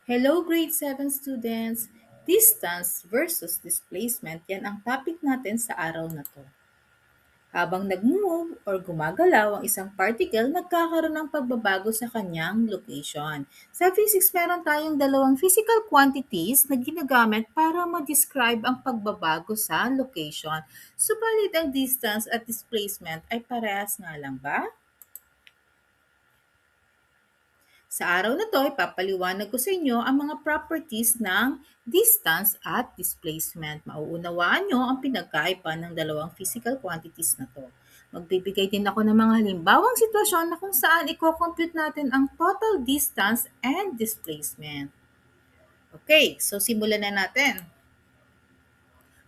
Hello grade 7 students! Distance versus displacement, yan ang topic natin sa araw na to. Habang nag-move or gumagalaw ang isang particle, nagkakaroon ng pagbabago sa kanyang location. Sa physics, meron tayong dalawang physical quantities na ginagamit para ma-describe ang pagbabago sa location. Subalit ang distance at displacement ay parehas nga lang ba? Sa araw na 'to, ipapaliwanag ko sa inyo ang mga properties ng distance at displacement. Mauunawaan nyo ang pinagkaiba ng dalawang physical quantities na 'to. Magbibigay din ako ng mga halimbawang sitwasyon na kung saan i-compute natin ang total distance and displacement. Okay, so simulan na natin.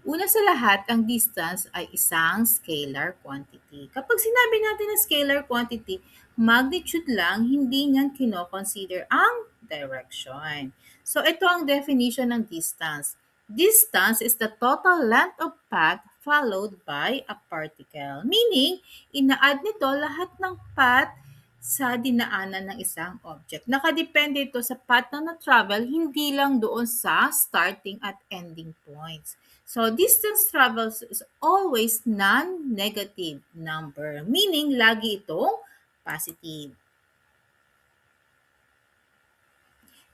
Una sa lahat, ang distance ay isang scalar quantity. Kapag sinabi natin na scalar quantity, magnitude lang, hindi niyan kino-consider ang direction. So ito ang definition ng distance. Distance is the total length of path followed by a particle. Meaning, ina-add nito lahat ng path sa dinaanan ng isang object. Nakadepende ito sa path na na-travel, hindi lang doon sa starting at ending points. So, distance travels is always non-negative number, meaning lagi itong positive.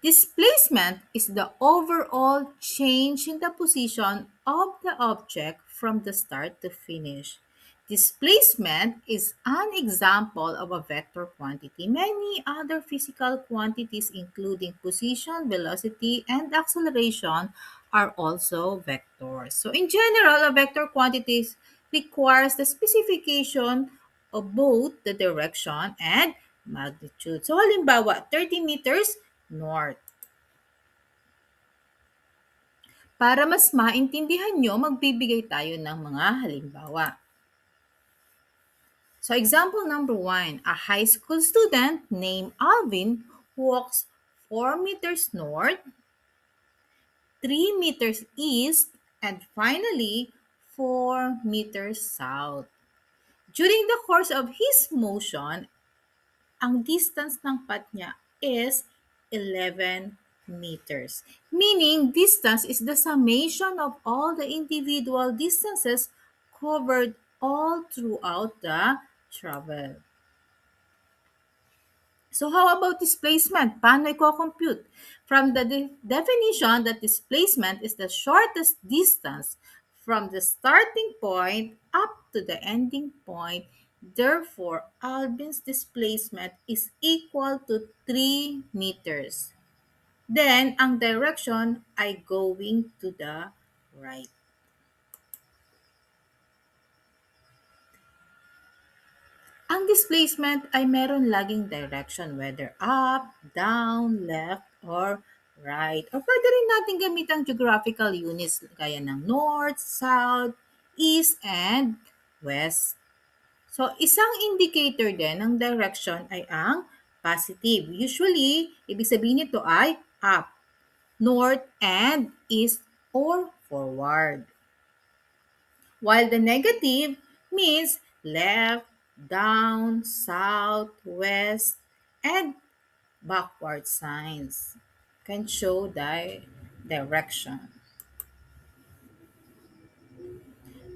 Displacement is the overall change in the position of the object from the start to finish. Displacement is an example of a vector quantity. Many other physical quantities, including position, velocity, and acceleration, are also vectors. So, in general, a vector quantity requires the specification of both the direction and magnitude. So, halimbawa, 30 meters north. Para mas maintindihan nyo, magbibigay tayo ng mga halimbawa. So example number 1, a high school student named Alvin walks 4 meters north, 3 meters east, and finally 4 meters south. During the course of his motion, ang distance ng path niya is 11 meters. Meaning, distance is the summation of all the individual distances covered all throughout the travel. So how about displacement? Paano i-compute? From the definition that displacement is the shortest distance from the starting point up to the ending point. Therefore, Albin's displacement is equal to 3 meters. Then, ang direction ay going to the right. Ang displacement ay meron laging direction, whether up, down, left, or right. O pwede rin natin gamitan geographical units gaya ng north, south, east, and west. So, isang indicator din ng direction ay ang positive. Usually, ibig sabihin nito ay up, north, and east, or forward. While the negative means left, down, south, west, and backward signs can show the direction.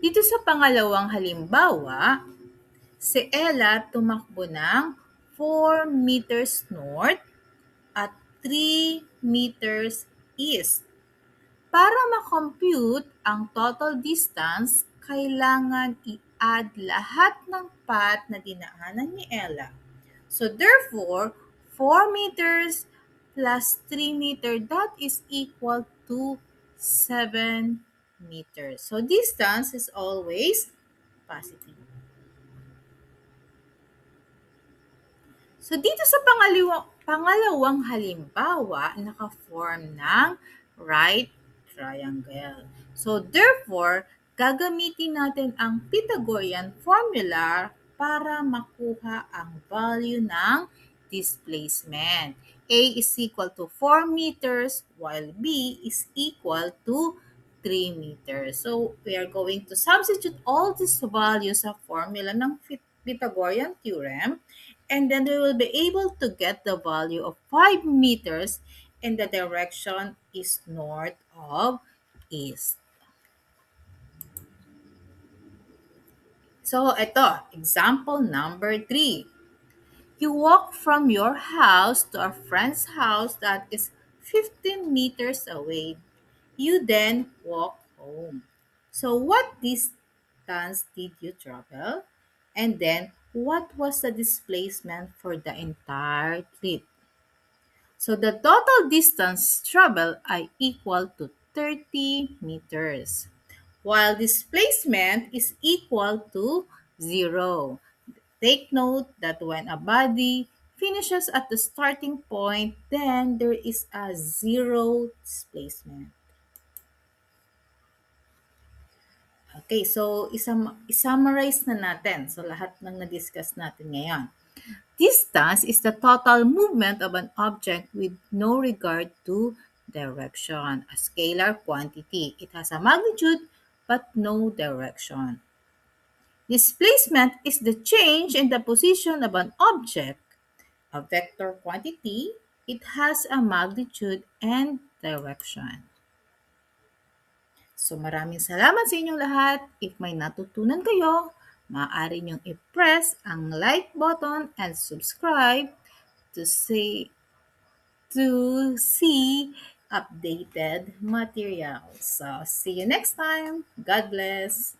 Dito sa pangalawang halimbawa, si Ella tumakbo ng 4 meters north at 3 meters east. Para ma-compute ang total distance, kailangan i-add lahat ng path na dinaanan ni Ella. So therefore, 4 meters plus 3 meters, that is equal to 7 meters. So distance is always positive. So dito sa pangalawang halimbawa, naka-form ng right triangle. So therefore, gagamitin natin ang Pythagorean formula para makuha ang value ng displacement. A is equal to 4 meters while B is equal to 3 meters. So we are going to substitute all these values sa formula ng Pythagorean theorem, and then we will be able to get the value of 5 meters and the direction is north of east. So, ito, example number 3. You walk from your house to a friend's house that is 15 meters away. You then walk home. So, what distance did you travel? And then, what was the displacement for the entire trip? So, the total distance traveled are equal to 30 meters, while displacement is equal to 0. Take note that when a body finishes at the starting point, then there is a zero displacement. Okay, so isummarize na natin. So lahat ng na-discuss natin ngayon. Distance is the total movement of an object with no regard to direction. A scalar quantity. It has a magnitude but no direction. Displacement is the change in the position of an object. A vector quantity, it has a magnitude and direction. So maraming salamat sa inyong lahat. If may natutunan kayo, maaari niyong i-press ang like button and subscribe to see updated materials. So see you next time. God bless.